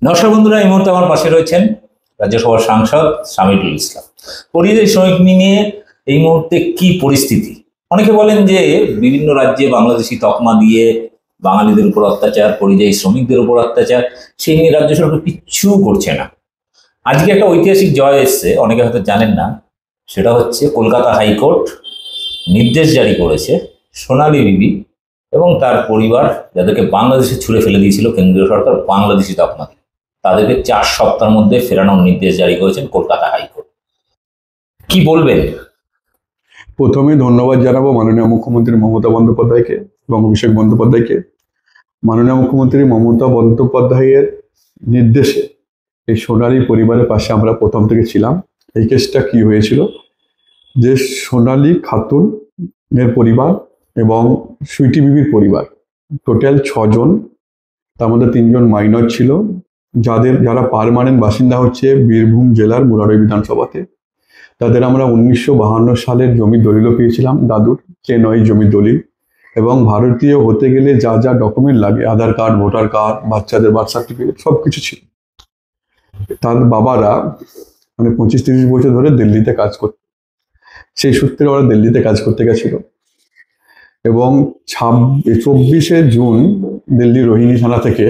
নমস্কার বন্ধুরা, এই মুহূর্তে আমার পাশে রয়েছেন রাজ্যসভার সাংসদ সামিরুল ইসলাম। পরিযায়ী শ্রমিক নিয়ে এই মুহূর্তে কি পরিস্থিতি? অনেকে বলেন যে বিভিন্ন রাজ্যে বাংলাদেশি তকমা দিয়ে বাঙালিদের উপর অত্যাচার, পরিযায়ী শ্রমিকদের উপর অত্যাচার, সেই নিয়ে রাজ্য সরকার কিচ্ছু করছে না। আজকে একটা ঐতিহাসিক জয় এসছে, অনেকে হয়তো জানেন না। সেটা হচ্ছে কলকাতা হাইকোর্ট নির্দেশ জারি করেছে সোনালী বিবি এবং তার পরিবার, যাদেরকে বাংলাদেশে ছুড়ে ফেলে দিয়েছিল কেন্দ্রীয় সরকার বাংলাদেশি তকমা, তাদেরকে 4 সপ্তাহের মধ্যে ফেরানোর নির্দেশ জারি করেছেন কলকাতা হাইকোর্ট। কি বলবেন? প্রথমে ধন্যবাদ জানাবো মাননীয় মুখ্যমন্ত্রী মমতা বন্দ্যোপাধ্যায়কে এবং অভিষেক বন্দ্যোপাধ্যায়কে। মাননীয় মুখ্যমন্ত্রী মমতা বন্দ্যোপাধ্যায়ের নির্দেশে এই সোনালী পরিবারের পাশে আমরা প্রথম থেকে ছিলাম। এই কেসটা কি হয়েছিল যে সোনালী খাতুনের পরিবার এবং সুইটি বিবির পরিবার, টোটাল 6 জন, তার মধ্যে 3 জন মাইনর ছিল, যারা পার্মানেন্ট বাসিন্দা হচ্ছে বীরভূম জেলার মুরারই বিধানসভাতে। তাদের আমরা 1952 সালের জমির দলিলও পেয়েছিলাম, দাদুর চেনয় জমির দলিল, এবং ভারতীয় হতে গেলে যা যা ডকুমেন্ট লাগে, আধার কার্ড, ভোটার কার্ড, বাচ্চাদের বার্থ সার্টিফিকেট, সব কিছু ছিল। তার বাবারা 25-30 বছর ধরে দিল্লিতে কাজ করত, সেই সূত্রে ওরা দিল্লিতে কাজ করতে গেছিল এবং 24শে জুন দিল্লি রোহিণী থানা থেকে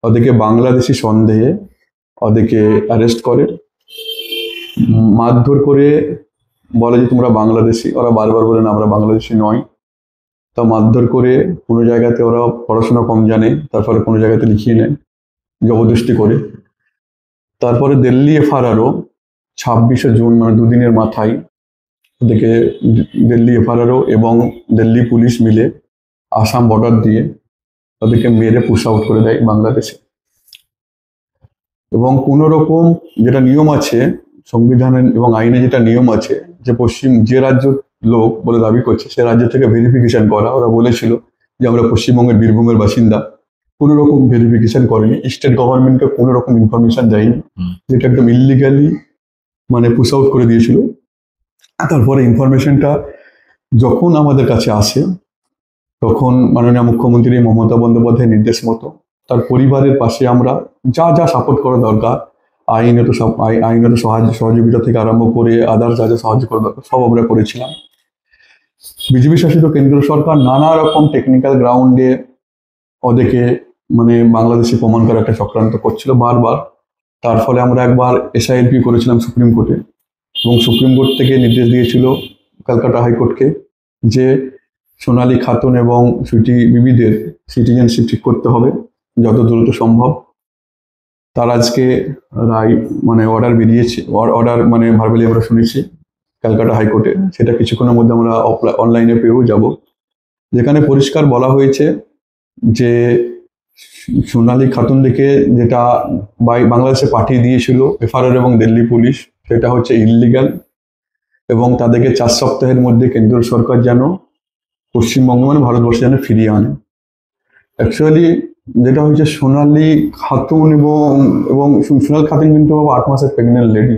ওদেরকে বাংলাদেশি সন্দেহে ওদেরকে অ্যারেস্ট করে, মারধর করে বলে যে তোমরা বাংলাদেশি। ওরা বারবার বলেন আমরা বাংলাদেশি নয়। তা মারধর করে কোনো জায়গাতে ওরা পড়াশোনা কম জানে, তারপরে কোনো জায়গাতে লিখিয়ে নেয় জবরদস্তি করে। তারপরে দিল্লি এফআরআরও 26শে জুন, 2 দিনের মাথায় ওদেরকে দিল্লি এফআরআরও এবং দিল্লি পুলিশ মিলে আসাম বর্ডার দিয়ে ওদেরকে মেরে পুশ আউট করে দেয় বাংলাদেশে। এবং কোনো রকম যেটা নিয়ম আছে সংবিধানে এবং আইনে, যেটা নিয়ম আছে যে যে রাজ্য লোক বলে দাবি করছে সে রাজ্য থেকে ভেরিফিকেশন করা। ওরা বলেছিল যে আমরা পশ্চিমবঙ্গের বীরভূমের বাসিন্দা, কোনো রকম ভেরিফিকেশন করেনি, স্টেট গভর্নমেন্টকে কোনো রকম ইনফরমেশন দেয়নি, যেটা একদম ইলিগালি পুশ আউট করে দিয়েছিল। তারপরে ইনফরমেশনটা যখন আমাদের কাছে আসে, তখন মাননীয় মুখ্যমন্ত্রী মমতা বন্দ্যোপাধ্যায়ের নির্দেশ মতো তার পরিবারের পাশে আমরা যা যা সাপোর্ট করা দরকার, আইনত সহযোগিতা থেকে আরম্ভ করে আদার্স যা যা সাহায্য করা দরকার সব আমরা করেছিলাম। বিজেপি শাসিত কেন্দ্র সরকার নানা রকম টেকনিক্যাল গ্রাউন্ডে ওদেরকে বাংলাদেশে প্রমাণ করার একটা চক্রান্ত করছিল বারবার। তার ফলে আমরা একবার এসআইএলপি করেছিলাম সুপ্রিম কোর্টে, এবং সুপ্রিম কোর্ট থেকে নির্দেশ দিয়েছিল কলকাতা হাইকোর্টকে যে সোনালী খাতুন এবং সুইটি বিবিদের সিটিজেনশিপ ঠিক করতে হবে যত দ্রুত সম্ভব। তার আজকে রায় অর্ডার বেরিয়েছে, অর্ডার ভার্বালি আমরা শুনেছি কলকাতা হাইকোর্টে। সেটা কিছুক্ষণের মধ্যে আমরা অনলাইনে পেয়েও যাব, যেখানে পরিষ্কার বলা হয়েছে যে সোনালী খাতুন দেখে যেটা বাংলাদেশে পাঠিয়ে দিয়েছিল এফআরআর এবং দিল্লি পুলিশ, সেটা হচ্ছে ইললিগাল, এবং তাদেরকে 4 সপ্তাহের মধ্যে কেন্দ্র সরকার যেন পশ্চিমবঙ্গ ভারতবর্ষে যেন ফিরিয়ে আনে। অ্যাকচুয়ালি যেটা হচ্ছে সোনালী খাতুন এবং সোনালী খাতুন কিন্তু 8 মাসের প্রেগনেন্ট লেডি।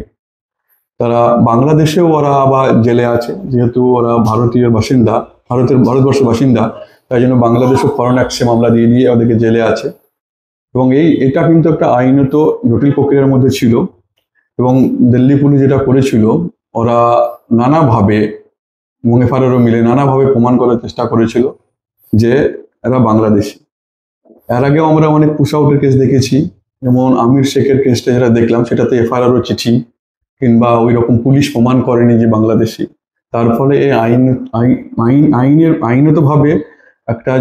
তারা বাংলাদেশেও ওরা আবার জেলে আছে, যেহেতু ওরা ভারতীয় বাসিন্দা, ভারতবর্ষের বাসিন্দা, তাই জন্য বাংলাদেশও ফরেন অ্যাক্টে মামলা দিয়ে ওদেরকে জেলে আছে। এবং এটা কিন্তু একটা আইনত জটিল প্রক্রিয়ার মধ্যে ছিল, এবং দিল্লি পুলিশ যেটা করেছিল, ওরা নানাভাবে এফআরআরও মিলে নানাভাবে প্রমাণ করার চেষ্টা করেছিল যে এরা বাংলাদেশি। এর আগেও আমরা অনেক পুশ আউটের কেস দেখেছি, যেমন আমির শেখের কেসটা যেটা দেখলাম, সেটাতে এফআরআরও চিঠি কিংবা ওই রকম পুলিশ প্রমাণ করেনি যে বাংলাদেশি। তার ফলে এই আইনতভাবে একটা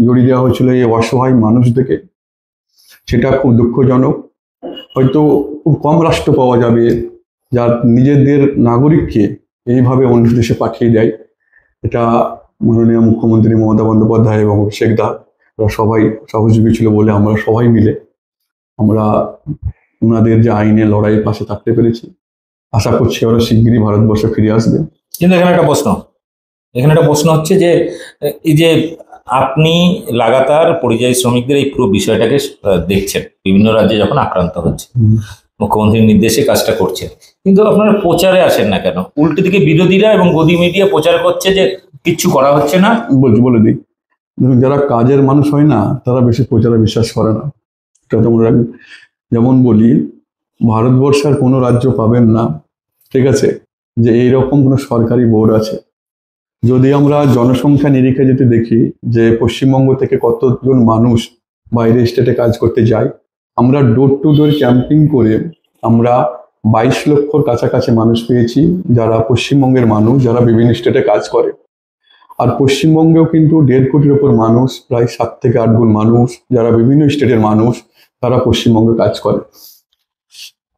জড়ি দেওয়া হয়েছিল এই অসহায় মানুষদেরকে। সেটা খুব দুঃখজনক। হয়তো খুব কম রাষ্ট্র পাওয়া যাবে যার নিজেদের নাগরিককে এইভাবে অন্য দেশে পাঠিয়ে দেয়। এটা মাননীয় মুখ্যমন্ত্রী মমতা বন্দ্যোপাধ্যায় এবং অভিষেক দা ওরা সবাই সহযোগী ছিল বলে আমরা সবাই মিলে ওনাদের যে আইনের লড়াইয়ের পাশে থাকতে পেরেছি। আশা করছি ওরা শিগগিরই ভারতবর্ষে ফিরে আসবে। কিন্তু এখানে একটা প্রশ্ন হচ্ছে যে এই যে আপনি লাগাতার পরিযায়ী শ্রমিকদের এই পুরো বিষয়টাকে দেখছেন, বিভিন্ন রাজ্যে যখন আক্রান্ত হচ্ছে, মুখ্যমন্ত্রীর নির্দেশে কাজটা করছে, কিন্তু আপনারা প্রচারে আসেন না কেন? উল্টো দিকে বিরোধীরা এবং গদি মিডিয়া প্রচার করছে যে কিচ্ছু করা হচ্ছে না। বলে দিই, যারা কাজের মানুষ হয় না তারা বেশি প্রচারে বিশ্বাস করে না। এটা তোমরা যেমন বলি, ভারতবর্ষের কোনো রাজ্য পাবেন না, ঠিক আছে, যে এইরকম কোনো সরকারি বোর্ড আছে। যদি আমরা জনসংখ্যা নিরিখে যদি দেখি যে পশ্চিমবঙ্গ থেকে কতজন মানুষ বাইরে স্টেটে কাজ করতে যায়, আমরা ডোর টু ডোর ক্যাম্পিং করে আমরা 22 লক্ষর কাছাকাছি মানুষ পেয়েছি যারা পশ্চিমবঙ্গের মানুষ, যারা বিভিন্ন স্টেটে কাজ করে। আর পশ্চিমবঙ্গেও কিন্তু 1.5 কোটির ওপর মানুষ, প্রায় 7 থেকে 8 গুণ মানুষ যারা বিভিন্ন স্টেটের মানুষ, তারা পশ্চিমবঙ্গে কাজ করে।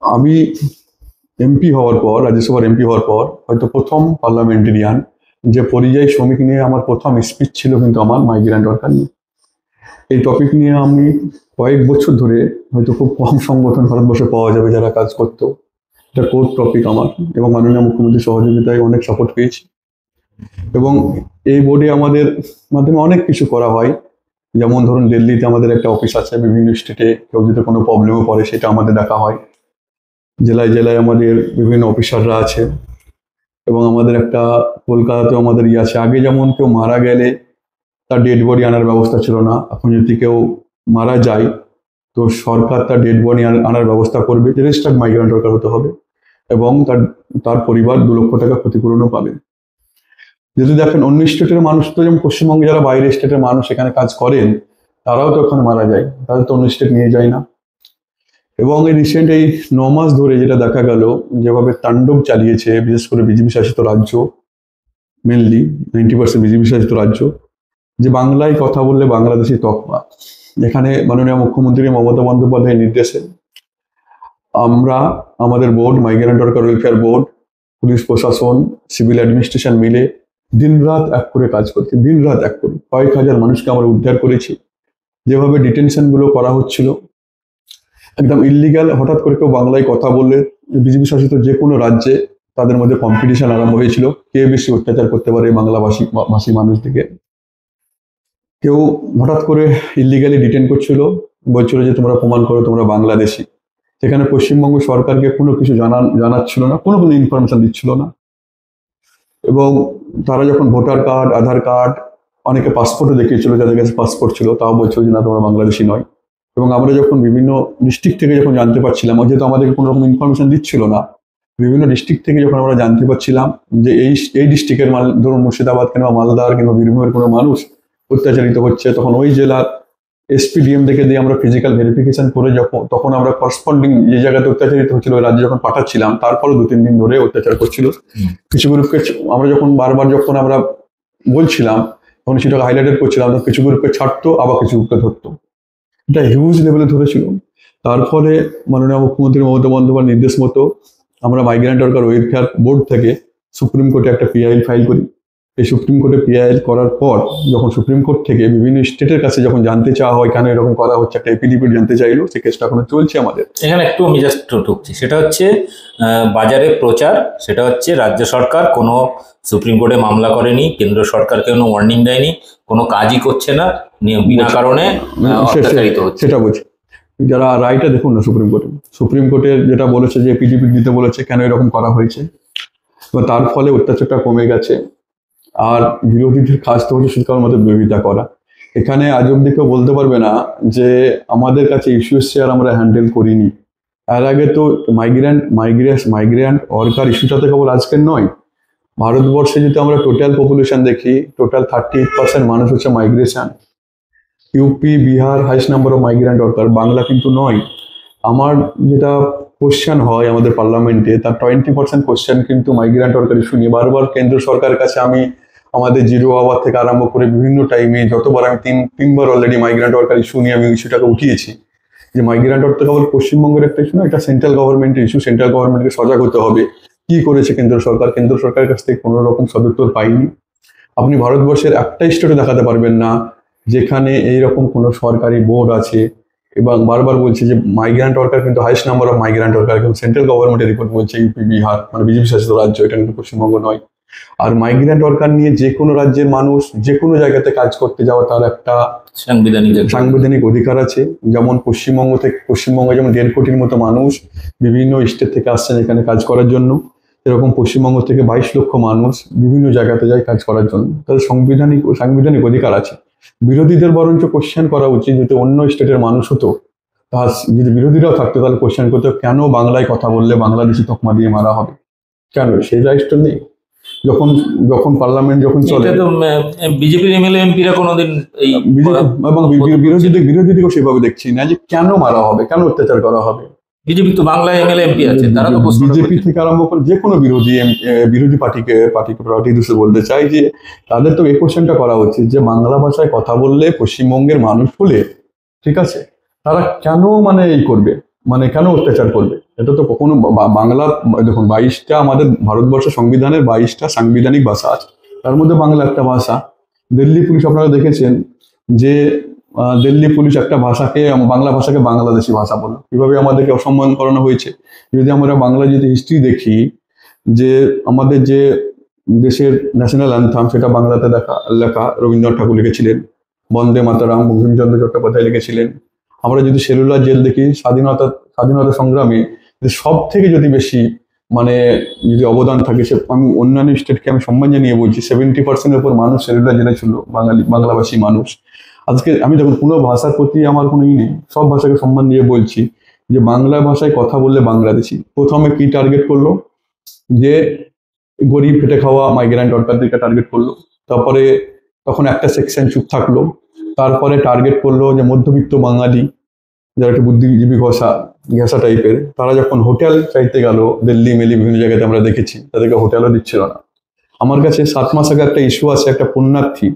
আমি এমপি হওয়ার পর, রাজ্যসভার এমপি হওয়ার পর হয়তো প্রথম পার্লামেন্টেরিয়ান যে পরিযায়ী শ্রমিক নিয়ে আমার প্রথম স্পিচ ছিল কিন্তু আমার মাইগ্রেন্ট ওয়ার্কার নিয়ে। এই টপিক নিয়ে আমি কয়েক বছর ধরে, হয়তো খুব কম সংগঠন ভারতবর্ষে পাওয়া যাবে যারা কাজ করতো, এটা কোর টপিক আমার, এবং মাননীয় মুখ্যমন্ত্রীর সহযোগিতায় অনেক সাপোর্ট পেয়েছি। এবং এই বোর্ডে আমাদের মাধ্যমে অনেক কিছু করা হয়। যেমন ধরুন, দিল্লিতে আমাদের একটা অফিস আছে, বিভিন্ন স্টেটে কেউ যদি কোনো প্রবলেমে পড়ে সেটা আমাদের দেখা হয়। জেলায় জেলায় আমাদের বিভিন্ন অফিসাররা আছে, এবং আমাদের একটা কলকাতাতেও আমাদের আছে। আগে যেমন কেউ মারা গেলে তার ডেড বডি আনার ব্যবস্থা ছিল না, এখন যদি কেউ মারা যায় তো সরকার তার ডেড বডি আনার ব্যবস্থা করবে, রেজিস্টার্ড মাইগ্রেন্ট ওয়ার্কার হতে হবে, এবং তার পরিবার 2 লক্ষ টাকা ক্ষতিপূরণও পাবে। যদি দেখেন অন্য স্টেটের মানুষ তো, যেমন পশ্চিমবঙ্গে যারা বাইরে স্টেটের মানুষ এখানে কাজ করেন, তারাও তো ওখানে মারা যায়, তাদের তো অন্য স্টেট নিয়ে যায় না। এবং এই রিসেন্ট এই 9 মাস ধরে যেটা দেখা গেল, যেভাবে তাণ্ডব চালিয়েছে বিশেষ করে বিজেপি শাসিত রাজ্য, মেনলি 90% বিজেপি শাসিত রাজ্য, যে বাংলায় কথা বললে বাংলাদেশি তকমা। এখানে মাননীয় মুখ্যমন্ত্রী মমতা বন্দ্যোপাধ্যায়ের নির্দেশে আমরা আমাদের board, migrant worker welfare board, police প্রশাসন, সিভিল অ্যাডমিনিস্ট্রেশন মিলে দিনরাত এক করে কাজ করছি, দিনরাত এক করে কয়েক হাজার মানুষকে আমরা উদ্ধার করেছি। যেভাবে ডিটেনশনগুলো করা হচ্ছিল একদম ইল্লিগাল, হঠাৎ করে কেউ বাংলায় কথা বললে বিজেপি শাসিত যে কোনো রাজ্যে তাদের মধ্যে কম্পিটিশন আরম্ভ হয়েছিল, কে বেশি অত্যাচার করতে পারে ভাষী মানুষদিকে। কেউ হঠাৎ করে ইল্লিগালি ডিটেন করছিল, বলছিল যে তোমরা প্রমাণ করো তোমরা বাংলাদেশি। সেখানে পশ্চিমবঙ্গ সরকারকে কোনো কিছু জানাচ্ছিল না, কোনো ইনফরমেশন দিচ্ছিল না। এবং তারা যখন ভোটার কার্ড, আধার কার্ড, অনেকে পাসপোর্টও দেখিয়েছিল, যাদের কাছে পাসপোর্ট ছিল, তাও বলছিল যে না তোমরা বাংলাদেশি নয়। এবং আমরা যখন বিভিন্ন ডিস্ট্রিক্ট থেকে যখন জানতে পারছিলাম, যেহেতু আমাদেরকে কোনো রকম ইনফরমেশন দিচ্ছিল না, বিভিন্ন ডিস্ট্রিক্ট থেকে যখন আমরা জানতে পারছিলাম যে এই ডিস্ট্রিক্টের ধরুন মুর্শিদাবাদ কিংবা মালদার কিংবা বীরভূমের কোনো মানুষ অত্যাচারিত হচ্ছে, তখন ওই জেলার এসপিডিএম থেকে দিয়ে আমরা ফিজিক্যাল ভেরিফিকেশন করে তখন আমরা করসপন্ডিং যে জায়গাতে অত্যাচারিত হচ্ছিল ওই রাজ্যে যখন পাঠাচ্ছিলাম, তারপরে 2-3 দিন ধরে অত্যাচার করছিল। কিছু গ্রুপকে আমরা যখন বারবার যখন আমরা বলছিলাম তখন সেটাকে হাইলাইটেড করছিলাম, কিছু গ্রুপকে ছাড়তো, আবার কিছু গ্রুপকে ধরতো। এটা হিউজ লেভেলে ধরেছিল। তার ফলে মাননীয় মুখ্যমন্ত্রী মমতা বন্দ্যোপাধ্যায়ের নির্দেশ মতো আমরা মাইগ্রেন্ট ওয়ার্কার ওয়েলফেয়ার বোর্ড থেকে সুপ্রিম কোর্টে একটা পিআইএল ফাইল করি। এই সুপ্রিম কোর্টে পিআইএল করার পর যখন সুপ্রিম কোর্ট থেকে বিভিন্ন স্টেটের কাছে যখন জানতে চাওয়া হয় কেন এরকম করা হচ্ছে, একটা এপিডিপি জানতে চাইলো, সেই কেসটা এখনো চলছে আমাদের এখানে। একটু আমি জাস্ট ঢুকছি, সেটা হচ্ছে বাজারে প্রচার, সেটা হচ্ছে রাজ্য সরকার কোনো সুপ্রিম কোর্টে মামলা করেনি, কেন্দ্র সরকারকে কোনো ওয়ার্নিং দেয়নি, কোনো কাজই করছে না, বিনা কারণে অত্যাচারিত হচ্ছে। সেটা বলছি, যারা রায়টা দেখুন না সুপ্রিম কোর্টের যেটা বলেছে যে এপিডিপি দিতে বলেছে, কেন এরকম করা হয়েছে, এবং তার ফলে অত্যাচারটা কমে গেছে। আর বিরোধীদের কাজ তো হচ্ছে শুধু কারোর মধ্যে বিরোধিতা করা। এখানে আজ অব্দি কেউ বলতে পারবে না যে আমাদের কাছে ইস্যু এসছে আর আমরা হ্যান্ডেল করিনি। এর আগে তো মাইগ্রেন্ট ওয়ার্কার ইস্যুটা তো কেবল আজকের নয়। ভারতবর্ষে যদি আমরা টোটাল পপুলেশন দেখি, টোটাল 38% মানুষ হচ্ছে migration. UP, Bihar highest number of migrant worker, Bangla কিন্তু নয়। আমার যেটা কোশ্চেন হয় আমাদের পার্লামেন্টে, তার 20% কোশ্চেন কিন্তু মাইগ্রেন্ট ওয়ার্কার ইস্যু নিয়ে। বারবার কেন্দ্র সরকারের কাছে আমি আমাদের জিরো আওয়ার থেকে আরম্ভ করে বিভিন্ন টাইমে যতবার আমি তিনবার অলরেডি মাইগ্রেন্ট ওয়ার্কার ইস্যু নিয়ে আমি ইস্যুটাকে উঠিয়েছি, যে মাইগ্রেন্ট ওয়ার্কার কেবল পশ্চিমবঙ্গের একটা ইস্যু না, এটা সেন্ট্রাল গভর্নমেন্টের ইস্যু। সেন্ট্রাল গভর্নমেন্টকে সজাগ হতে হবে। কি করেছে কেন্দ্র সরকারের কাছ থেকে কোনো রকম সদুত্তর পাইনি। আপনি ভারতবর্ষের একটা স্টেটে দেখাতে পারবেন না যেখানে এইরকম কোনো সরকারি বোর্ড আছে। এবং বারবার বলছে যে মাইগ্রেন্ট ওয়ার্কার কিন্তু highest number of migrant worker, কিন্তু সেন্ট্রাল গভর্নমেন্টের রিপোর্ট বলছে ইউপি, বিহার, মানে বিজেপি শাসিত রাজ্য, এটা কিন্তু পশ্চিমবঙ্গ নয়। আর মাইগ্রেন্ট ওয়ার্কার নিয়ে যে কোনো রাজ্যের মানুষ যে কোনো জায়গাতে কাজ করতে যাওয়া তার একটা সাংবিধানিক অধিকার আছে। যেমন পশ্চিমবঙ্গে যেমন 1.5 কোটির মতো মানুষ বিভিন্ন স্টেট থেকে আসছেন এখানে কাজ করার জন্য, এরকম পশ্চিমবঙ্গ থেকে 22 লক্ষ মানুষ বিভিন্ন জায়গাতে যায় কাজ করার জন্য। তাদের সাংবিধানিক অধিকার আছে। বিরোধীদের বরঞ্চ কোশ্চেন করা উচিত, যদি অন্য স্টেটের মানুষ হতো তার যদি বিরোধীরাও থাকতো তাহলে কোশ্চেন করতো কেন বাংলায় কথা বললে বাংলাদেশি তকমা দিয়ে মারা হবে, কেন সেই রাইটটা নেই? যখন যখন পার্লামেন্ট যখন চলে, এটা তো বিজেপির এমএলএ এমপিরা কোনোদিন এই এবং বিরোধীদেরও সেভাবে দেখছি না যে কেন মারা হবে, কেন অত্যাচার করা হবে। বিজেপি তো বাংলায় এমএলএ এমপি আছে, তারা তো বিজেপি থেকে আরম্ভ করে যে কোনো বিরোধী পার্টিকে বলতে চাই যে তাদের তো এই কোশ্চেনটা করা উচিত যে বাংলা ভাষায় কথা বললে পশ্চিমবঙ্গের মানুষ হলে, ঠিক আছে, তারা কেন মানে এই করবে, মানে কেন অত্যাচার করবে? এটা তো কখনো বাংলা, দেখুন 22টা আমাদের ভারতবর্ষের সংবিধানের 22টা সাংবিধানিক ভাষা আছে, তার মধ্যে বাংলা একটা ভাষা। দিল্লি পুলিশ আপনারা দেখেছেন যে দিল্লি পুলিশ একটা ভাষাকে, বাংলা ভাষাকে বাংলাদেশি ভাষা বলল, কিভাবে আমাদেরকে অসম্মান করানো হয়েছে। যদি আমরা বাংলা যদি হিস্ট্রি দেখি, যে আমাদের যে দেশের ন্যাশনাল অ্যান্থাম সেটা বাংলাতে লেখা রবীন্দ্রনাথ ঠাকুর লিখেছিলেন, বন্দে মাতরম বঙ্কিমচন্দ্র চট্টোপাধ্যায় লিখেছিলেন। আমরা যদি সেলুলার জেল দেখি, স্বাধীনতা সংগ্রামে সব থেকে যদি বেশি মানে যদি অবদান থাকে, সে আমি অন্যান্য স্টেটকে আমি সম্মান জানিয়ে বলছি, 70% উপর মানুষ সেলুলার জেলে ছিল, বাংলাভাষী মানুষ। আজকে আমি দেখুন কোনো ভাষার প্রতি আমার কোনো নেই, সব ভাষাকে সম্মান দিয়ে বলছি যে বাংলা ভাষায় কথা বললে বাংলাদেশি। প্রথমে কি টার্গেট করলো, যে গরিব খেটে খাওয়া মাইগ্রেন্ট ওয়ার্কারদেরকে টার্গেট করলো, তারপরে তখন একটা সেকশন চুপ থাকলো, তারপরে টার্গেট করলো যে মধ্যবিত্ত বাঙালি যারা একটু বুদ্ধিজীবী ঘেঁষা টাইপের, তারা যখন হোটেল চাইতে গেল, দিল্লি মেলি বিভিন্ন জায়গাতে আমরা দেখেছি, তাদেরকে হোটেলও দিচ্ছিল না। আমার কাছে 7 মাস আগে একটা ইস্যু আছে, একটা পুণ্যার্থী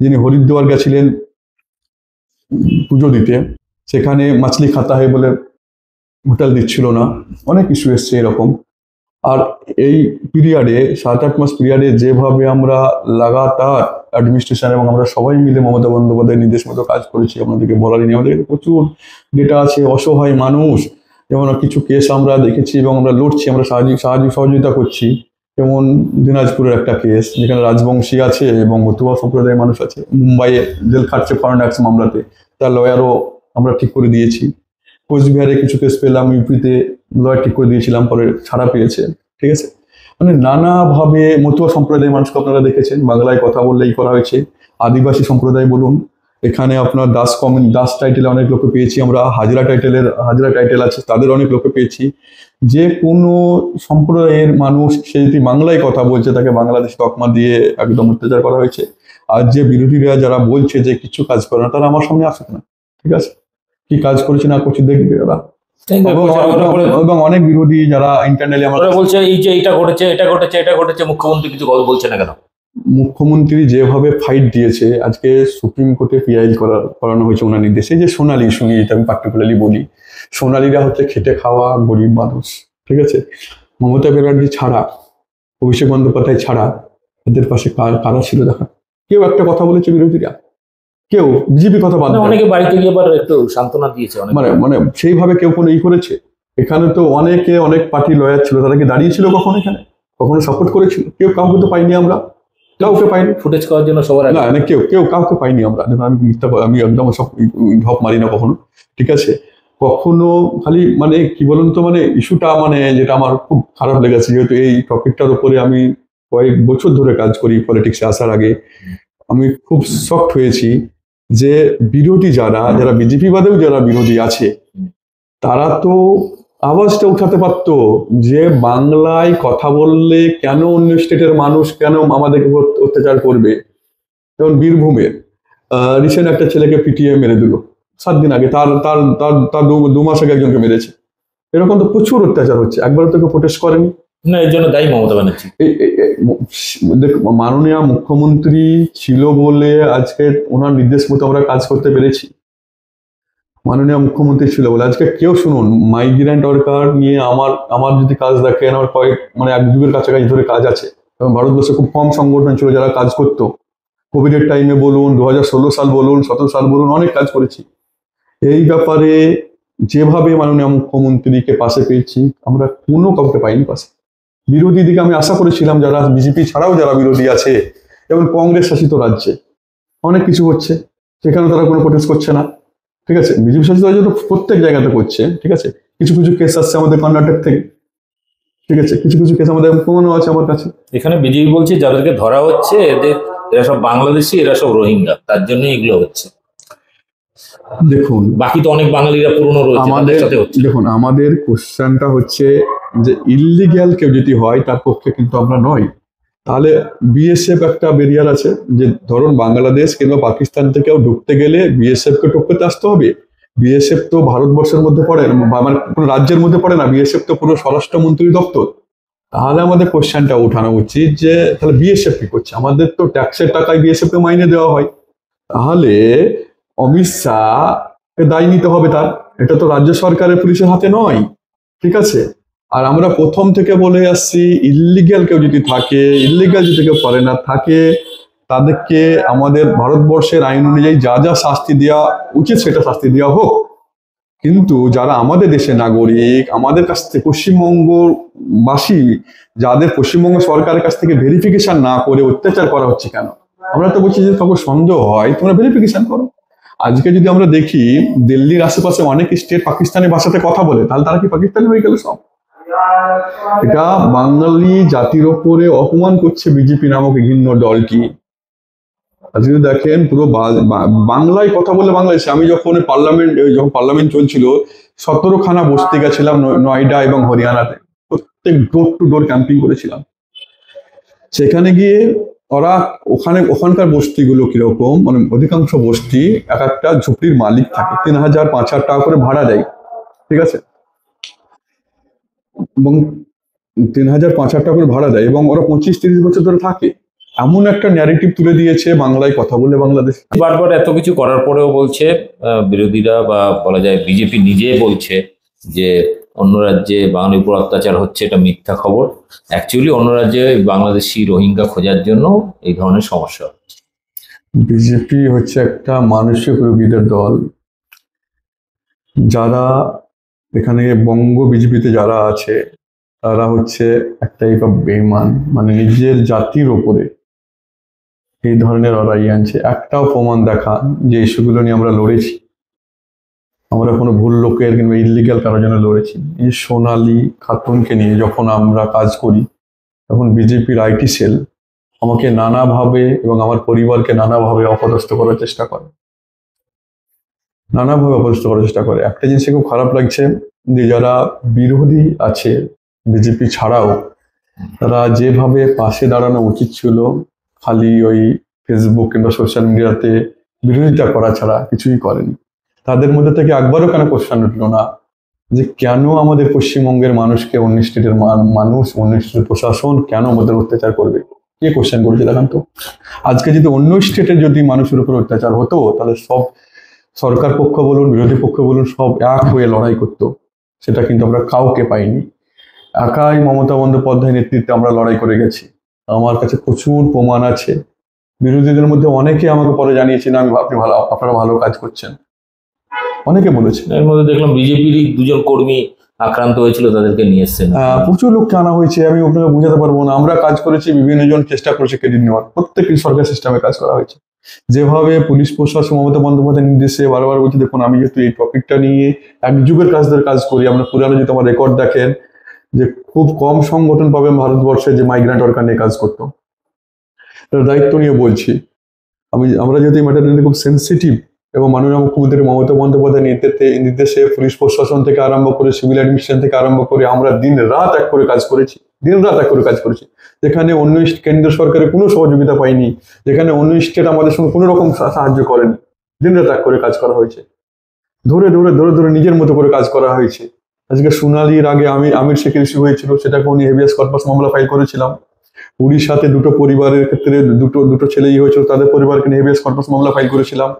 যিনি হরিদ্বার গেছিলেন পুজো দিতে, সেখানে মাছলি খাতা হয় বলে হোটেল দিচ্ছিল না। অনেক ইস্যু এসছে এরকম। আর এই পিরিয়ডে 7-8 মাস পিরিয়ডে যেভাবে আমরা লাগাতার অ্যাডমিনিস্ট্রেশন এবং আমরা সবাই মিলে মমতা বন্দ্যোপাধ্যায়ের নির্দেশ মতো কাজ করেছি, আপনাদেরকে বলারই নেই, আমাদের প্রচুর ডেটা আছে। অসহায় মানুষ, যেমন কিছু কেস আমরা দেখেছি এবং আমরা লড়ছি, আমরা সহযোগিতা করছি। যেমন দিনাজপুরের একটা কেস, যেখানে রাজবংশী আছে এবং মতুয়া সম্প্রদায়ের মানুষ আছে, মুম্বাইয়ে জেল খাটছে ফরেন ট্যাক্স মামলাতে, তার লয়ারও আমরা ঠিক করে দিয়েছি। কোচবিহারে কিছু কেস পেলাম, ইউপিতে লয়ার ঠিক করে দিয়েছিলাম, পরে ছাড়া পেয়েছে, ঠিক আছে। মানে নানাভাবে মতুয়া সম্প্রদায়ের মানুষকে আপনারা দেখেছেন, বাংলায় কথা বললেই করা হয়েছে। আদিবাসী সম্প্রদায় বলুন, এখানে আপনার দাস টাইটেলে অনেক লোকে পেয়েছি আমরা, হাজরা টাইটেল আছে তাদের অনেক লোকে পেয়েছি। যে কোনো সম্প্রদায়ের মানুষ সে যদি বাংলায় কথা বলছে তাকে বাংলাদেশ তকমা দিয়ে একদম অত্যাচার করা হয়েছে। আর যে বিরোধীরা যারা বলছে যে কিছু কাজ করে না, তারা আমার সামনে আসুক না, ঠিক আছে, কি কাজ করছি না করছি দেখবে ওরা। এবং অনেক বিরোধী যারা ইন্টারনালি আমরা বলছে এই যে এটা ঘটেছে, মুখ্যমন্ত্রী কিছু বলছে না কেন? মুখ্যমন্ত্রী যেভাবে ফাইট দিয়েছে, আজকে সুপ্রিম কোর্টে পিআইএল করানো হয়েছে ওনার নির্দেশে, যে সোনালী ইস্যু নিয়ে, আমি পার্টিকুলারলি বলি, সোনালীরা হচ্ছে খেটে খাওয়া গরিব মানুষ, ঠিক আছে। মমতা ব্যানার্জি ছাড়া, অভিষেক বন্দ্যোপাধ্যায় ছাড়া এদের পাশে কারা ছিল দেখা? কেউ একটা কথা বলেছে বিরোধীরা? কেউ? বিজেপি কথা বাদ, অনেকে বাড়িতে গিয়ে একটু সান্ত্বনা দিয়েছে, মানে সেইভাবে কেউ কোনো করেছে? এখানে তো অনেক পার্টি লয়ার ছিল, তারা কি দাঁড়িয়েছিল কখনো এখানে? কখনো সাপোর্ট করেছিল? কেউ কাউকে তো পাইনি আমরা, কাউকে পাইনি ফুটেজ করার জন্য সবার আগে, না কেউ কাউকে পাইনি আমরা। আমি একদম সব ঢপ মারি না কখনো, ঠিক আছে। কখনো খালি মানে কি বলুন তো, মানে ইস্যুটা মানে যেটা আমার খুব খারাপ লেগেছে, যেহেতু এই টপিকটার উপরে আমি কয়েক বছর ধরে কাজ করি পলিটিক্সে আসার আগে, আমি খুব শকড হয়েছি যে বিরোধী যারা বিজেপি বাদেও যারা বিরোধী আছে, তারা তো আওয়াজটা উঠাতে পারতো যে বাংলায় কথা বললে কেন অন্য স্টেটের মানুষ কেন আমাদেরকে অত্যাচার করবে। যেমন বীরভূমের রিসেন্ট একটা ছেলেকে পিটিয়ে মেরে দিল 7 দিন আগে, তার 2 মাস আগে একজনকে মেরেছে। এরকম তো প্রচুর অত্যাচার হচ্ছে, একবারও তোকে প্রোটেস্ট করেনি না, এর জন্য দায়ী মমতা ব্যানার্জি। মাননীয় মুখ্যমন্ত্রী ছিল বলে আজকে ওনার নির্দেশ মতো আমরা কাজ করতে পেরেছি। মাননীয় মুখ্যমন্ত্রী ছিল বলে আজকে কেউ শুনুন, মাইগ্রেন্ট ওয়ার্কার নিয়ে আমার যদি কাজ দেখেন, আমার মানে 1 যুগের কাছাকাছি ধরে কাজ আছে, এবং ভারতবর্ষে খুব কম সংগঠন ছিল যারা কাজ করতো। কোভিডের টাইমে বলুন, 2016 সাল বলুন, 17 সাল বলুন, অনেক কাজ করেছি। এই ব্যাপারে যেভাবে মাননীয় মুখ্যমন্ত্রীকে পাশে পেয়েছি, আমরা কোনো কাউকে পাইনি পাশে। বিরোধী দিকে আমি আশা করেছিলাম, যারা বিজেপি ছাড়াও যারা বিরোধী আছে, যেমন কংগ্রেস শাসিত রাজ্যে অনেক কিছু হচ্ছে, সেখানে তারা কোনো প্রোটেস্ট করছে না, ঠিক আছে। বিজেপি শাসিত রাজ্যে তো প্রত্যেক জায়গাতে করছে, ঠিক আছে। কিছু কেস আসছে আমাদের কর্ণাটক থেকে, ঠিক আছে, কিছু কেস আমাদের প্রমাণও আছে আমার কাছে। এখানে বিজেপি বলছে যাদেরকে ধরা হচ্ছে এরা সব বাংলাদেশি, এরা সব রোহিঙ্গা, তার জন্য এগুলো হচ্ছে। দেখুন, বাকি তো অনেক বাঙালিরা পুরনো রয়েছে, তাদের আমাদের সাথে হচ্ছে। দেখুন, আমাদের কোশ্চেনটা হচ্ছে যে ইল্লিগ্যাল কেউ যদি হয় তার পক্ষে কিন্তু আমরা নই। তাহলে বিএসএফ একটা ব্যারিয়ার আছে, যে ধরুন বাংলাদেশ কিংবা পাকিস্তান থেকেও ঢুকতে গেলে বিএসএফ কে টপকাতে আসতে হবে। বিএসএফ তো ভারতবর্ষের মধ্যে পড়ে না, বা মানে কোনো রাজ্যের মধ্যে পড়ে না, বিএসএফ তো পুরো স্বরাষ্ট্রমন্ত্রী দপ্তর। তাহলে আমাদের কোশ্চেনটা ওঠানো উচিত যে তাহলে বিএসএফ কি করছে? আমাদের তো ট্যাক্সের টাকায় বিএসএফ কে মাইনে দেওয়া হয়। তাহলে অমিত শাহকে দায় নিতে হবে তার। এটা তো রাজ্য সরকারের পুলিশের হাতে নয়, ঠিক আছে? আর আমরা প্রথম থেকে বলে আসছি, ইল্লিগ্যাল কেউ যদি থাকে, ইল্লিগ্যাল যদি কেউ ফরেনার থাকে, তাদেরকে আমাদের ভারতবর্ষের আইন অনুযায়ী যা যা শাস্তি দেওয়া উচিত সেটা শাস্তি দেওয়া হোক। কিন্তু যারা আমাদের দেশের নাগরিক, আমাদের কাছ থেকে পশ্চিমবঙ্গবাসী, যাদের পশ্চিমবঙ্গ সরকারের কাছ থেকে ভেরিফিকেশন না করে অত্যাচার করা হচ্ছে কেন? আমরা তো বলছি যে কাউকে সন্দেহ হয় তোমরা ভেরিফিকেশন করো। আজকে যদি আমরা দেখি দিল্লির আশেপাশে অনেক স্টেট পাকিস্তানি ভাষাতে কথা বলে, তাহলে তারা কি পাকিস্তানি হয়ে গেল সব? এটা বাঙালি জাতির ওপরে অপমান করছে বিজেপি নামক ঘৃণ্য দলটি। আজকে দেখেন পুরো বাংলায় কথা বলে বাংলাদেশে। আমি যখন পার্লামেন্ট চলছিল, 17খানা বস্তি গেছিলাম নয়ডা এবং হরিয়ানাতে, প্রত্যেক ডোর টু ডোর ক্যাম্পিং করেছিলাম। সেখানে গিয়ে ওরা ওখানকার বস্তিগুলো কিরকম, মানে অধিকাংশ বস্তি এক একটা ঝুপড়ির মালিক থাকে, 3000-5000 টাকা করে ভাড়া দেয়, ঠিক আছে? এবং 3000-5000 টাকা করে ভাড়া দেয়, এবং ওরা 25-30 বছর ধরে থাকে। এমন একটা ন্যারেটিভ তুলে দিয়েছে বাংলায় কথা বলে বাংলাদেশ। বারবার এত কিছু করার পরেও বলছে বিরোধীরা, বা বলা যায় বিজেপি নিজে বলছে যে অন্য রাজ্যে বাঙালির উপর অত্যাচার হচ্ছে, এটা মিথ্যা খবর। অ্যাকচুয়ালি অন্য রাজ্যে বাংলাদেশি রোহিঙ্গা খোঁজার জন্য এই ধরনের সমস্যা হচ্ছে। বিজেপি হচ্ছে একটা মানসিক রোগীদের দল। যারা এখানে বঙ্গ বিজেপিতে যারা আছে, তারা হচ্ছে এক টাইপ অফ বেইমান, মানে নিজের জাতির ওপরে এই ধরনের লড়াই আনছে। একটাও প্রমাণ দেখা যে ইস্যুগুলো নিয়ে আমরা লড়েছি, আমরা কোনো ভুল লোকের কিংবা ইলিগাল কারোর জন্য লড়েছি। এই সোনালী খাতুনকে নিয়ে যখন আমরা কাজ করি, তখন বিজেপির আইটি সেল আমাকে নানাভাবে এবং আমার পরিবারকে নানাভাবে অপদস্থ করার চেষ্টা করে, একটা জিনিস খুব খারাপ লাগছে যে যারা বিরোধী আছে বিজেপি ছাড়াও, তারা যেভাবে পাশে দাঁড়ানো উচিত ছিল, খালি ওই ফেসবুক কিংবা সোশ্যাল মিডিয়াতে বিরোধিতা করা ছাড়া কিছুই করেনি। তাদের মধ্যে থেকে একবারও কেন কোশ্চেন উঠলো না যে কেন আমাদের পশ্চিমবঙ্গের মানুষকে অন্য স্টেটের মানুষ, অন্য স্টেটের প্রশাসন কেন আমাদের অত্যাচার করবে? কে কোশ্চেন করেছে দেখান তো? আজকে যদি অন্য স্টেটের যদি মানুষের উপর অত্যাচার হতো, তাহলে সব সরকার পক্ষ বলুন, বিরোধী পক্ষ বলুন, সব এক হয়ে লড়াই করতো। সেটা কিন্তু আমরা কাউকে পাইনি। একাই মমতা বন্দ্যোপাধ্যায় নেতৃত্বে আমরা লড়াই করে গেছি। আমার কাছে প্রচুর প্রমাণ আছে। বিরোধীদের মধ্যে অনেকে আমাকে পরে জানিয়েছেন আপনারা ভালো কাজ করছেন, অনেকে বলেছে। এর মধ্যে দেখলাম বিজেপির 2জন কর্মী আক্রান্ত হয়েছিল, তাদেরকে নিয়ে এসছেন। প্রচুর লোককে আনা হয়েছে, আমি আপনাকে বোঝাতে পারবো না। আমরা কাজ করেছি, বিভিন্ন জন চেষ্টা করেছে ক্রেডিট নেওয়ার, প্রত্যেকটি সরকার সিস্টেমে কাজ করা হয়েছে। যেভাবে পুলিশ প্রশাসন মমতা বন্দ্যোপাধ্যায়ের নির্দেশে বারবার বলছি, দেখুন আমি যেহেতু এই টপিকটা নিয়ে এক যুগের কাজ করি, আমরা পুরানো যদি আমার রেকর্ড দেখেন, যে খুব কম সংগঠন পাবেন ভারতবর্ষে যে মাইগ্রেন্ট ওয়ার্কার নিয়ে কাজ করতো। দায়িত্ব নিয়ে বলছি, আমরা যেহেতু এই ম্যাটারটা নিয়ে খুব সেন্সিটিভ, এবং মাননীয় মুখ্যমন্ত্রী মমতা বন্দ্যোপাধ্যায় নির্দেশে পুলিশ প্রশাসন থেকে আরম্ভ করে সিভিল অ্যাডমিনিস্ট্রেশন থেকে আরম্ভ করে আমরা দিন রাত এক করে কাজ করেছি। যেখানে অন্য কেন্দ্র সরকারের কোনো সহযোগিতা পাইনি, যেখানে অন্য স্টেট আমাদের সঙ্গে কোনো রকম সাহায্য করেনি, দিন রাত এক করে কাজ করা হয়েছে। ধরে নিজের মতো করে কাজ করা হয়েছে। আজকে সোনালীর আগে আমির শেখের ইস্যু হয়েছিল, সেটাকে উনি হেভিয়াস কর্পাস মামলা ফাইল করেছিলাম। উড়িষ্যাতে দুটো পরিবারের ক্ষেত্রে দুটো ছেলেই হয়েছিল, তাদের পরিবারকে নিয়ে হেভিয়াস কর্পাস মামলা ফাইল করেছিলাম।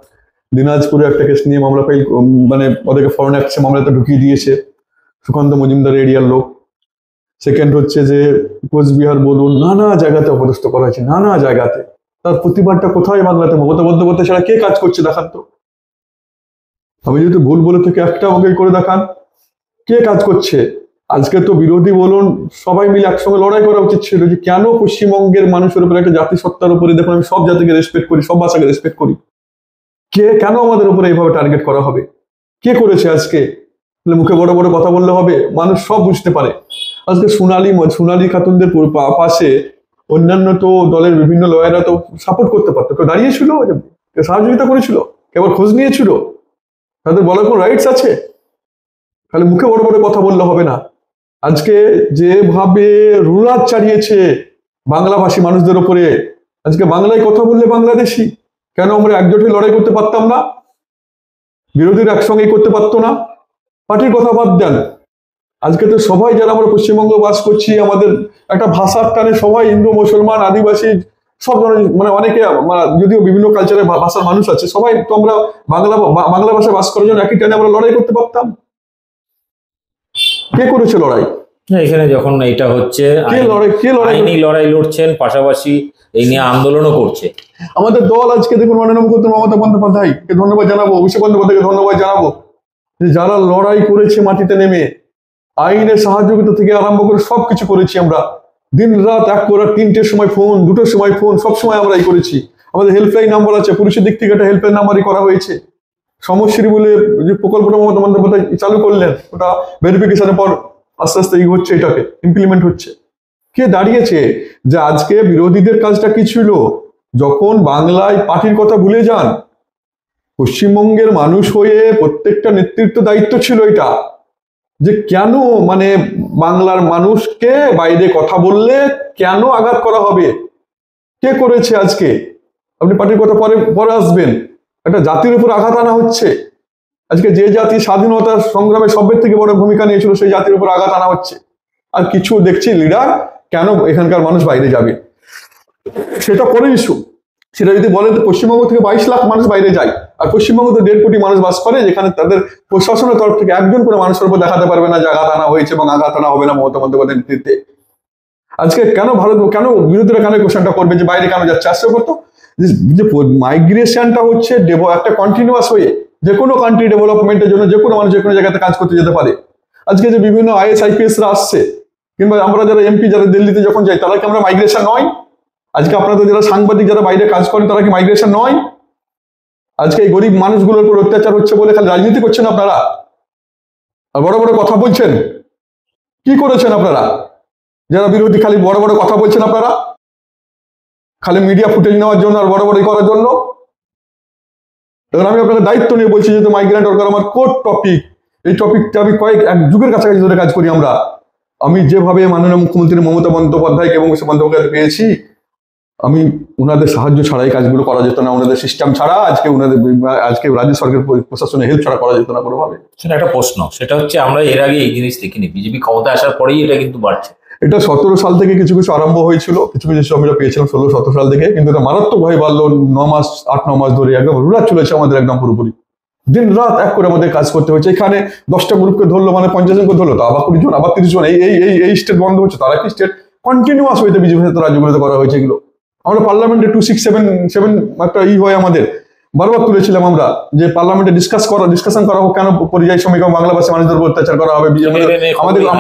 দিনাজপুরে একটা কেস নিয়ে মামলা ফাইল, মানে ওদেরকে ফরেন অ্যাক্টে মামলাটা ঢুকিয়ে দিয়েছে সুকান্ত মজুমদার এরিয়ার লোক। সেকেন্ড হচ্ছে যে কোচবিহার বলুন, নানা জায়গাতে অপদস্থ করা হয়েছে, নানা জায়গাতে। তার প্রতিবাদটা কোথায়? বাংলাতে মমতা বন্দ্যোপাধ্যায় ছাড়া কে কাজ করছে দেখান তো? আমি যদি ভুল বলে থেকে একটা আমাকে করে দেখান, কে কাজ করছে? আজকে তো বিরোধী বলুন, সবাই মিলে একসঙ্গে লড়াই করা উচিত ছিল যে কেন পশ্চিমবঙ্গের মানুষের উপরে, একটা জাতিসত্তার উপরে, দেখুন আমি সব জাতিকে রেসপেক্ট করি, সব ভাষাকে রেসপেক্ট করি, কেন আমাদের উপরে এইভাবে টার্গেট করা হবে? কে করেছে? আজকে মুখে বড় বড় কথা বললে হবে? মানুষ সব বুঝতে পারে। আজকে সোনালী খাতুনদের পাশে অন্যান্য তো দলের বিভিন্ন লয়াররা তো সাপোর্ট করতে পারতো, কেউ দাঁড়িয়েছিল, কেউ সহযোগিতা করেছিল, কেউ খোঁজ নিয়েছিল। তাদের বলার কোনো রাইটস আছে? খালি মুখে বড় বড় কথা বললে হবে না। আজকে যেভাবে রুলার চালিয়েছে বাংলাভাষী মানুষদের উপরে, আজকে বাংলায় কথা বললে বাংলাদেশি, কেন আমরা একজোটে লড়াই করতে পারতাম না? বিরোধীরা একসঙ্গে করতে পারতো না? পার্টির কথা বাদ দেন, আজকে তো সবাই যারা আমরা পশ্চিমবঙ্গে বাস করছি, আমাদের একটা ভাষার টানে সবাই হিন্দু, মুসলমান, আদিবাসী সব ধরনের, মানে অনেকে, যদিও বিভিন্ন কালচারের ভাষার মানুষ আছে, সবাই তো আমরা বাংলা ভাষায় বাস করার জন্য একই টানে আমরা লড়াই করতে পারতাম। কে করেছে লড়াই? এখানে যখন এটা হচ্ছে কে লড়াই আইনি লড়াই লড়ছেন, পাশাপাশি এই নিয়ে আন্দোলনও করছে। আমাদের দল আজকে দেখুন, মাননীয় মুখ্যমন্ত্রী মমতা বন্দ্যোপাধ্যায়কে ধন্যবাদ জানাবো, অভিষেক বন্দ্যোপাধ্যায়কে ধন্যবাদ জানাবো, যে যারা লড়াই করেছে মাটিতে নেমে, আইনের সাহায্যতা থেকে আরম্ভ করে সবকিছু করেছি আমরা। দিন রাত এক করে 3টের সময় ফোন, 2টোর সময় ফোন, সবসময় আমরা এই করেছি। আমাদের হেল্পলাইন নাম্বার আছে, পুলিশের দিক থেকে একটা হেল্পলাইন নাম্বারই করা হয়েছে। সমশ্রী বলে যে প্রকল্পটা মমতা বন্দ্যোপাধ্যায় চালু করলেন, ওটা ভেরিফিকেশনের পর আস্তে আস্তে এই হচ্ছে, এটাকে ইমপ্লিমেন্ট হচ্ছে। কে দাঁড়িয়েছে? যে আজকে বিরোধীদের কাজটা কি ছিল, যখন বাংলায় পার্টির কথা ভুলে যান, পশ্চিমবঙ্গের মানুষ হয়ে প্রত্যেকটা নেতৃত্ব দায়িত্ব ছিল এটা, যে কেন মানে বাংলার মানুষকে বাইরে কথা বললে কেন আঘাত করা হবে, কে করেছে? আজকে আপনি পার্টির কথা পরে পরে আসবেন, একটা জাতির উপর আঘাত আনা হচ্ছে। আজকে যে জাতি স্বাধীনতার সংগ্রামে সবের থেকে বড় ভূমিকা নিয়েছিল, সেই জাতির উপর আঘাত আনা হচ্ছে। আর কিছু দেখছি লিডার, কেন এখানকার মানুষ বাইরে যাবে, সেটা পরে ইস্যু। সেটা যদি বলেন তো পশ্চিমবঙ্গ থেকে 22 লাখ মানুষ বাইরে যায়, আর পশ্চিমবঙ্গে তো 1.5 কোটি মানুষ বাস করে, যেখানে তাদের প্রশাসনের তরফ থেকে একজন করে মানুষের উপর দেখাতে পারবে না যে আঘাত আনা হয়েছে, এবং আঘাত আনা হবে না মমতা বন্দ্যোপাধ্যায়ের নেতৃত্বে। আজকে কেন বিরোধীরা কেন কোশ্চেনটা করবে যে বাইরে কেন যাচ্ছে? আসছে করতো যে মাইগ্রেশনটা হচ্ছে একটা কন্টিনিউয়াস হয়ে, যে কোনো কান্ট্রি ডেভেলপমেন্টের জন্য যে কোনো মানুষ যে কোনো জায়গাতে কাজ করতে যেতে পারে। আজকে যে বিভিন্ন IAS IPSরা আসছে, কিংবা আমরা যারা MP যারা দিল্লিতে যখন যাই, তারা কি আমরা মাইগ্রেশন নয়? আজকে আপনাদের যারা সাংবাদিক যারা বাইরে কাজ করেন, তারা কি মাইগ্রেশন নয়? আজকে এই গরিব মানুষগুলোর উপর অত্যাচার হচ্ছে বলে খালি রাজনীতি করছেন আপনারা, আর বড় বড় কথা বলছেন। কি করেছেন আপনারা যারা বিরোধী? খালি বড় বড় কথা বলছেন আপনারা, খালি মিডিয়া ফুটেজ নেওয়ার জন্য আর বড় বড় করার জন্য। এখন আমি আপনাকে দায়িত্ব নিয়ে বলছি, যেহেতু মাইগ্রেন্ট ওয়ার্কার আমার কোর টপিক, এই টপিকটা আমি এক যুগের কাছাকাছি ধরে কাজ করি আমরা। আমি যেভাবে মাননীয় মুখ্যমন্ত্রী মমতা বন্দ্যোপাধ্যায়কে এবং বন্দ্যোপাধ্যায় পেয়েছি, আমি ওনাদের সাহায্য ছাড়াই কাজগুলো করা যেত না, ওনাদের সিস্টেম ছাড়া আজকে রাজ্য সরকার প্রশাসনের হেল্প ছাড়া করা যেত না কোনোভাবে। সেটা একটা প্রশ্ন, সেটা হচ্ছে আমরা এর আগে এই জিনিস দেখিনি, বিজেপি ক্ষমতা আসার পরেই এটা কিন্তু বাড়ছে। এটা 17 সাল থেকে কিছু কিছু আরম্ভ হয়েছিল, কিছু কিছু আমরা পেয়েছিলাম 16-17 সাল থেকে, কিন্তু এটা মারাত্মক ভাবে বাড়লো 8-9 মাস ধরে, একদম রুলার চলেছে আমাদের একদম পুরোপুরি। দিন রাত এক করে আমাদের কাজ করতে হচ্ছে। এখানে 10টা গ্রুপকে ধরলো, মানে 50 জনকে ধরলো, তো আবার 20 জন, আবার 30 জন, এই স্টেট বন্ধ হচ্ছে, তারা কি স্টেট কন্টিনিউয়াস হইতে বিজেপি রাজ্যগুলোতে করা হয়েছে এগুলো। আমরা পার্লামেন্টে 2677 একটা হয় আমাদের, বারবার তুলেছিলাম আমরা, যে পার্লামেন্টে ডিসকাশন করা হোক, কেন পরিযায়ী শ্রমিক এবং বাংলা ভাষী মানুষদের উপর অত্যাচার করা হবে।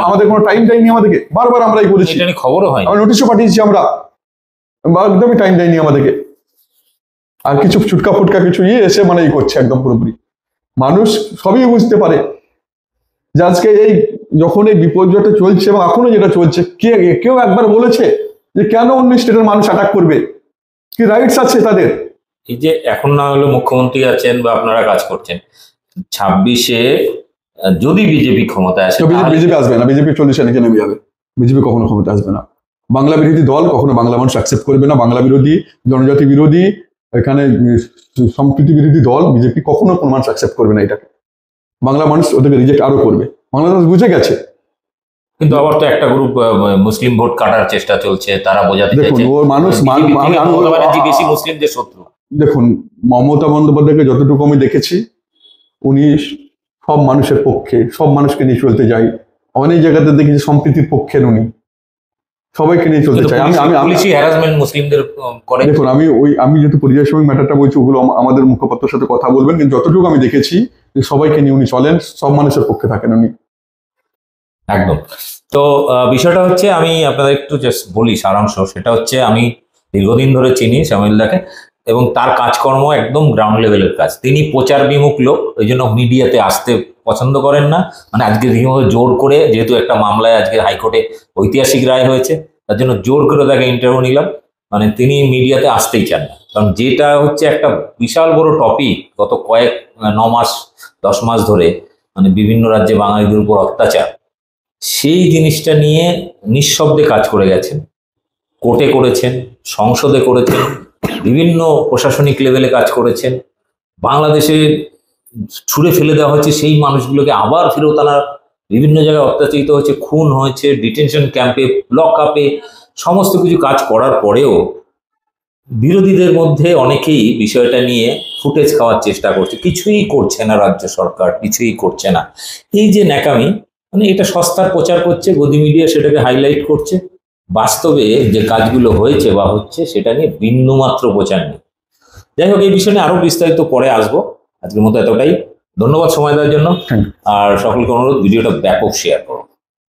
আমাদের কোনো টাইম দেয়নি আমাদেরকে, বারবার আমরা এই করেছি, খবরও হয়, আমরা নোটিশও পাঠিয়েছি, আমরা একদমই টাইম দেয়নি আমাদেরকে। আর কিছু ছুটকা ফুটকা কিছু এসে মানে করছে একদম পুরোপুরি। মানুষ সবই বুঝতে পারে যে আজকে এই যখন এই বিপর্যয়টা চলছে এবং এখনো যেটা চলছে, কেউ একবার বলেছে যে কেন অন্য স্টেটের মানুষ অ্যাটাক করবে? কি রাইটস আছে তাদের? এই যে এখন না হলে মুখ্যমন্ত্রী আছেন বা আপনারা কাজ করছেন, 26-এ যদি বিজেপি ক্ষমতায় আসে, বিজেপি আসবে না, বিজেপি 40-এ নিচে নেমে যাবে, বিজেপি কখনো ক্ষমতা আসবে না। বাংলা বিরোধী দল কখনো বাংলা মানুষ অ্যাকসেপ্ট করবে না, বাংলা বিরোধী, জনজাতি বিরোধী, এখানে সম্প্রীতি বিরোধী দল বিজেপি কখনো কোনো মানুষ অ্যাকসেপ্ট করবে না এটাকে। বাংলা মানুষ ওদেরকে রিজেক্ট আরো করবে, বাংলা মানুষ বুঝে গেছে। কিন্তু আবার তো একটা গ্রুপ মুসলিম ভোট কাটার চেষ্টা চলছে, তারা বোঝাতে দেখুন ওর মানুষ বেশি মুসলিমদের শত্রু। দেখুন মমতা বন্দ্যোপাধ্যায়কে যতটুকু আমি দেখেছি, উনি সব মানুষের পক্ষে, সব মানুষকে নিয়ে চলতে যাই। অনেক জায়গাতে দেখেছি সম্প্রীতির পক্ষের, উনি সবাইকে নিয়ে চলতে চাই। দেখুন আমি যেহেতু পরিযায়ী শ্রমিক ম্যাটারটা বলছি, ওগুলো আমাদের মুখপাত্রের সাথে কথা বলবেন, কিন্তু যতটুকু আমি দেখেছি যে সবাইকে নিয়ে উনি চলেন, সব মানুষের পক্ষে থাকেন উনি একদম। তো বিষয়টা হচ্ছে, আমি আপনাদের একটু জাস্ট বলি সারাংশ, সেটা হচ্ছে আমি দীর্ঘদিন ধরে চিনি শ্যামলদাকে, এবং তার কাজকর্ম একদম গ্রাউন্ড লেভেলের কাজ। তিনি প্রচার বিমুখ লোক, ওই জন্য মিডিয়াতে আসতে পছন্দ করেন না। মানে আজকে রীতিমতো জোর করে, যেহেতু একটা মামলায় আজকে হাইকোর্টে ঐতিহাসিক রায় হয়েছে, তার জন্য জোর করে তাকে ইন্টারভিউ নিলাম। মানে তিনি মিডিয়াতে আসতেই চান না, কারণ যেটা হচ্ছে একটা বিশাল বড় টপিক, গত 9 মাস 10 মাস ধরে মানে বিভিন্ন রাজ্যে বাঙালিদের উপর অত্যাচার, সেই জিনিসটা নিয়ে নিঃশব্দে কাজ করে গেছেন। কোর্টে করেছেন, সংসদে করেছেন, বিভিন্ন প্রশাসনিক লেভেলে কাজ করেছেন। বাংলাদেশে ছুঁড়ে ফেলে দেওয়া হচ্ছে সেই মানুষগুলোকে আবার ফেরত আনার, বিভিন্ন জায়গায় অত্যাচারিত হচ্ছে, খুন হয়েছে, ডিটেনশন ক্যাম্পে, লক আপে, সমস্ত কিছু কাজ করার পরেও বিরোধীদের মধ্যে অনেকেই বিষয়টা নিয়ে ফুটেজ খাওয়ার চেষ্টা করছে। কিছুই করছে না রাজ্য সরকার, কিছুই করছে না। এই যে ন্যাকামি, মানে এটা সস্তার প্রচার করছে, গদি মিডিয়া সেটাকে হাইলাইট করছে। বাস্তবে যে কাজগুলো হয়েছে বা হচ্ছে সেটা নিয়ে বিন্দুমাত্র প্রচার নেই। যাই হোক, এই বিষয় নিয়ে আরো বিস্তারিত পরে আসবো। আজকের মতো এতটাই। ধন্যবাদ সময় দেওয়ার জন্য। আর সকলকে অনুরোধ, ভিডিওটা ব্যাপক শেয়ার করো।